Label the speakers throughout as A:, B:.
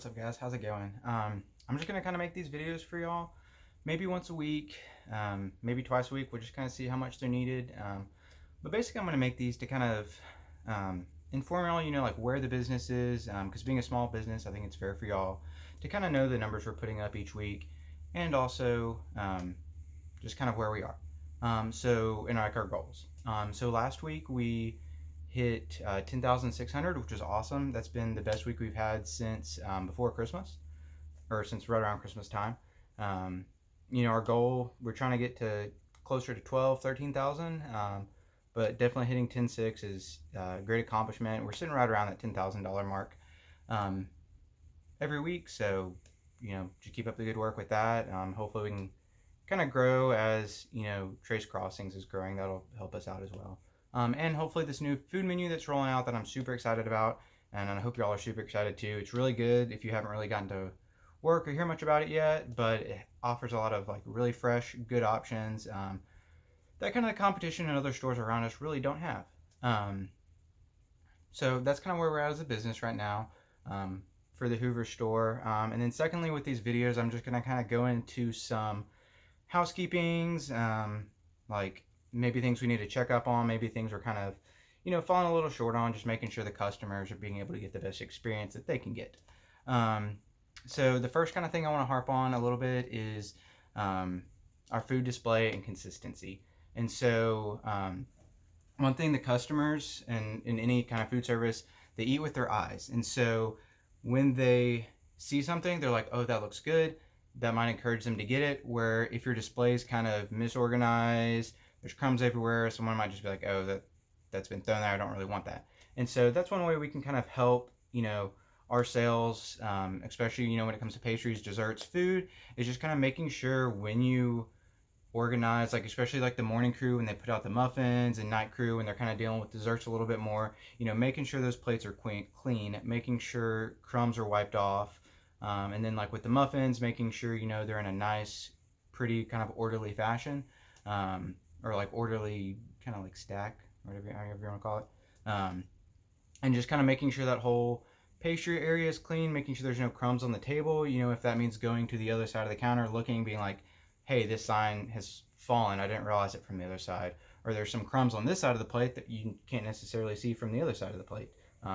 A: What's up, guys? How's it going? I'm just gonna kind of make these videos for y'all, maybe once a week, maybe twice a week. We'll just kind of see how much they're needed. But basically, I'm gonna make these to kind of inform y'all, like where the business is, because being a small business, I think it's fair for y'all to kind of know the numbers we're putting up each week, and also just kind of where we are. And like our goals. So last week we hit 10,600, which is awesome. That's been the best week we've had since before Christmas, or since right around Christmas time. Our goal, we're trying to get to closer to 12, 13,000, but definitely hitting 10.6 is a great accomplishment. We're sitting right around that $10,000 mark every week, so just keep up the good work with that. Hopefully we can kind of grow as Trace Crossings is growing. That'll help us out as well. And hopefully this new food menu that's rolling out that I'm super excited about, and I hope y'all are super excited too. It's really good if you haven't really gotten to work or hear much about it yet, but it offers a lot of like really fresh, good options that kind of competition in other stores around us really don't have. So that's kind of where we're at as a business right now for the Hoover store. And then secondly, with these videos, I'm just going to kind of go into some housekeepings, like maybe things we need to check up on, maybe things we're kind of, falling a little short on, just making sure the customers are being able to get the best experience that they can get. So the first kind of thing I want to harp on a little bit is our food display and consistency. And so one thing the customers and in any kind of food service, they eat with their eyes. And so when they see something, they're like, oh, that looks good. That might encourage them to get it. Where if your display is kind of misorganized, there's crumbs everywhere, someone might just be like, oh, that's been thrown there, I don't really want that. And so that's one way we can kind of help, our sales, especially, when it comes to pastries, desserts, food, is just kind of making sure when you organize, like especially like the morning crew when they put out the muffins, and night crew when they're kind of dealing with desserts a little bit more, making sure those plates are clean, making sure crumbs are wiped off, and then like with the muffins, making sure, they're in a nice, pretty kind of orderly fashion. Or like orderly kind of like stack, whatever you want to call it. And just kind of making sure that whole pastry area is clean, making sure there's no crumbs on the table. If that means going to the other side of the counter, looking, being like, hey, this sign has fallen, I didn't realize it from the other side. Or there's some crumbs on this side of the plate that you can't necessarily see from the other side of the plate,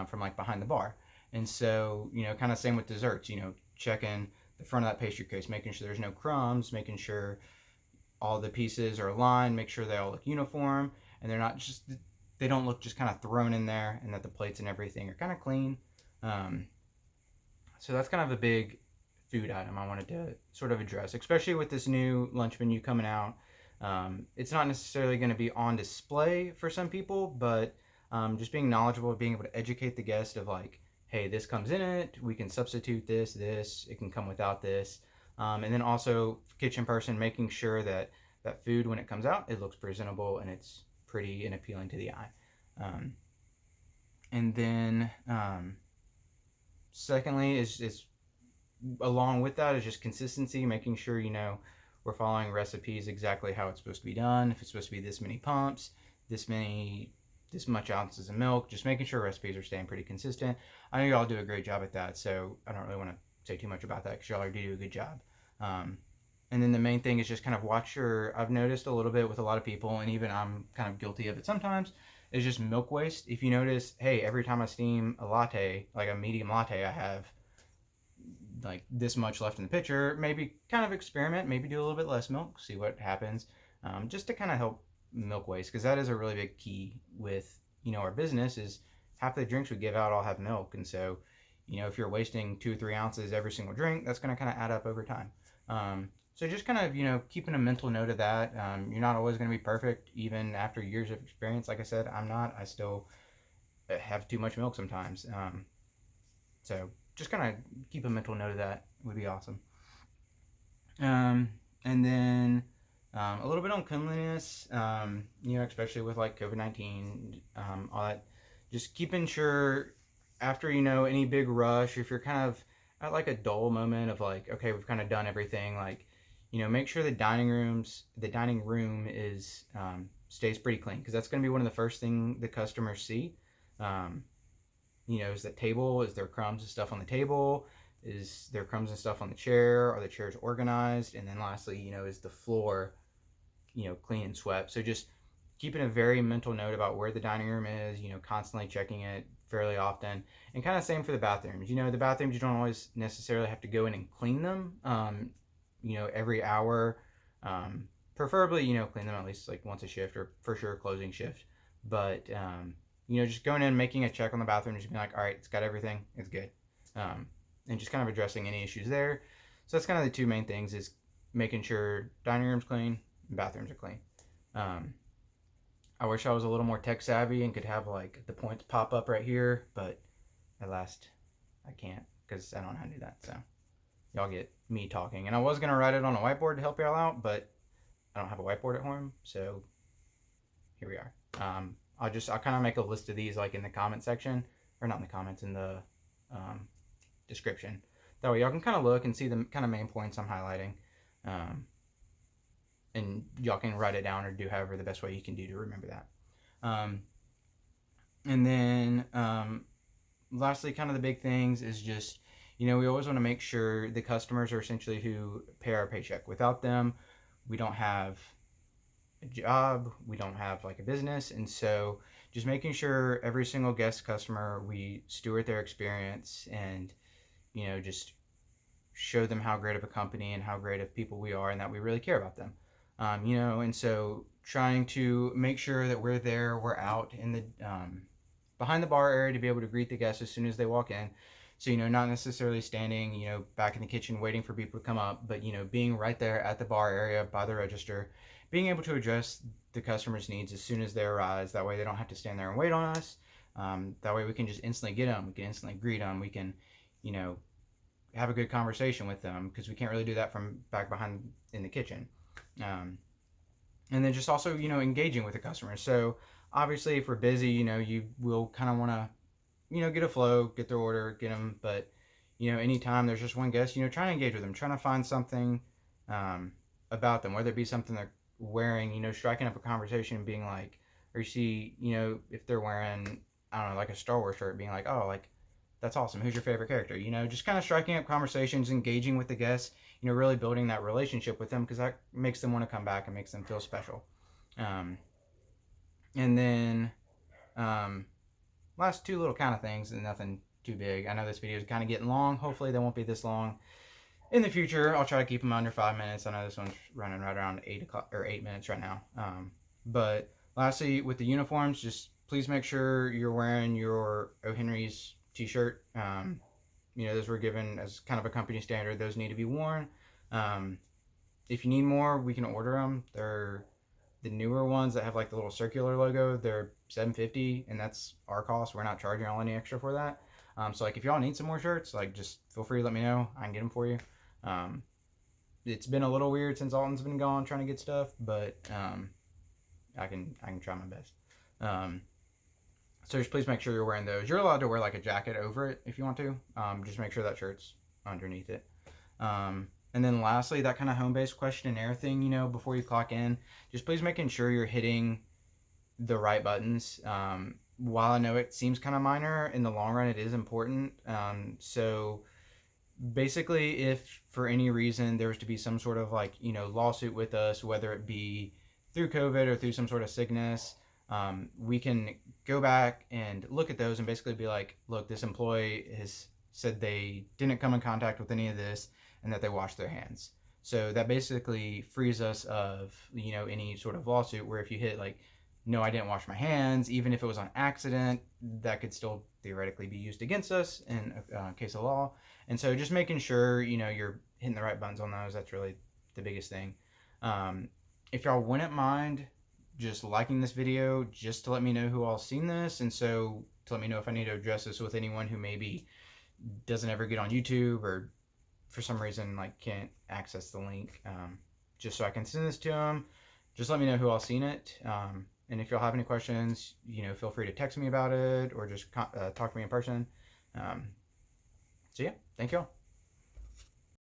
A: from like behind the bar. And so, kind of same with desserts, checking the front of that pastry case, making sure there's no crumbs, making sure all the pieces are aligned, make sure they all look uniform, and they don't look just kind of thrown in there, and that the plates and everything are kind of clean. So that's kind of a big food item I wanted to sort of address, especially with this new lunch menu coming out. It's not necessarily going to be on display for some people, but just being knowledgeable, being able to educate the guest of like, hey, this comes in it, we can substitute this, it can come without this. And then also kitchen person, making sure that that food, when it comes out, it looks presentable and it's pretty and appealing to the eye. And then secondly is along with that is just consistency, making sure, we're following recipes exactly how it's supposed to be done. If it's supposed to be this many pumps, this much ounces of milk, just making sure recipes are staying pretty consistent. I know y'all do a great job at that, so I don't really want to say too much about that because y'all already do a good job. And then the main thing is just kind of I've noticed a little bit with a lot of people, and even I'm kind of guilty of it sometimes, is just milk waste. If you notice, hey, every time I steam a latte, like a medium latte, I have like this much left in the pitcher. Maybe kind of experiment, maybe do a little bit less milk, see what happens, just to kind of help milk waste, because that is a really big key with our business. Is half the drinks we give out all have milk, and so if you're wasting 2 or 3 ounces every single drink, that's going to kind of add up over time. So just kind of keeping a mental note of that. You're not always going to be perfect, even after years of experience. Like I said, I'm not. I still have too much milk sometimes. So just kind of keep a mental note of that would be awesome. And then a little bit on cleanliness, especially with like COVID-19, all that. Just keeping sure after, any big rush, if you're kind of at like a dull moment of like, okay, we've kind of done everything, like, make sure the dining room is stays pretty clean, because that's going to be one of the first thing the customers see. Is the table, is there crumbs and stuff on the table? Is there crumbs and stuff on the chair? Are the chairs organized? And then lastly, is the floor, clean and swept? So just keeping a very mental note about where the dining room is, constantly checking it fairly often. And kind of same for the bathrooms. The bathrooms, you don't always necessarily have to go in and clean them, every hour. Preferably, clean them at least like once a shift, or for sure closing shift. But, just going in, making a check on the bathroom, just being like, all right, it's got everything, it's good. And just kind of addressing any issues there. So that's kind of the two main things, is making sure dining room's clean and bathrooms are clean. I wish I was a little more tech savvy and could have like the points pop up right here, but at last I can't, because I don't know how to do that. So y'all get me talking. And I was going to write it on a whiteboard to help y'all out, but I don't have a whiteboard at home. So here we are. I'll kind of make a list of these like in the comment section, or not in the comments, in the description. That way y'all can kind of look and see the kind of main points I'm highlighting. And y'all can write it down or do however the best way you can do to remember that. And then lastly, kind of the big things is just, we always want to make sure the customers are essentially who pay our paycheck. Without them, we don't have a job, we don't have like a business. And so just making sure every single guest customer, we steward their experience and, just show them how great of a company and how great of people we are, and that we really care about them. And so trying to make sure that we're there, we're out in the behind the bar area to be able to greet the guests as soon as they walk in. So, not necessarily standing, back in the kitchen waiting for people to come up, but, being right there at the bar area by the register, being able to address the customer's needs as soon as they arise. That way they don't have to stand there and wait on us. That way we can just instantly get them. We can instantly greet them. We can, have a good conversation with them, because we can't really do that from back behind in the kitchen. And then just also, engaging with the customer. So obviously if we're busy, you will kind of want to, get a flow, get their order, get them. But, anytime there's just one guest, trying to engage with them, trying to find something about them, whether it be something they're wearing, striking up a conversation, being like, or you see, if they're wearing, I don't know, like a Star Wars shirt, being like, oh, like, that's awesome. Who's your favorite character? Just kind of striking up conversations, engaging with the guests, really building that relationship with them, because that makes them want to come back and makes them feel special. And then last two little kind of things, and nothing too big. I know this video is kind of getting long. Hopefully they won't be this long in the future. I'll try to keep them under 5 minutes. I know this one's running right around 8 minutes right now. But lastly, with the uniforms, just please make sure you're wearing your O. Henry's t-shirt. Those were given as kind of a company standard. Those need to be worn. If you need more, we can order them. They're the newer ones that have like the little circular logo. They're $7.50, and that's our cost. We're not charging y'all any extra for that. So like if y'all need some more shirts, like just feel free to let me know. I can get them for you. It's been a little weird since Alton's been gone trying to get stuff, but I can try my best. So just please make sure you're wearing those. You're allowed to wear like a jacket over it if you want to. Just make sure that shirt's underneath it. And then lastly, that kind of home-based questionnaire thing, before you clock in, just please making sure you're hitting the right buttons. While I know it seems kind of minor, in the long run it is important. So basically, if for any reason there was to be some sort of like, lawsuit with us, whether it be through COVID or through some sort of sickness, we can go back and look at those and basically be like, look, this employee has said they didn't come in contact with any of this and that they washed their hands. So that basically frees us of, any sort of lawsuit where if you hit like, no, I didn't wash my hands, even if it was on accident, that could still theoretically be used against us in a case of law. And so just making sure, you're hitting the right buttons on those. That's really the biggest thing. If y'all wouldn't mind just liking this video, just to let me know who all's seen this, and so to let me know if I need to address this with anyone who maybe doesn't ever get on YouTube or for some reason like can't access the link, just so I can send this to them. Just let me know who all's seen it. And if y'all have any questions, feel free to text me about it or just talk to me in person. So yeah, thank y'all.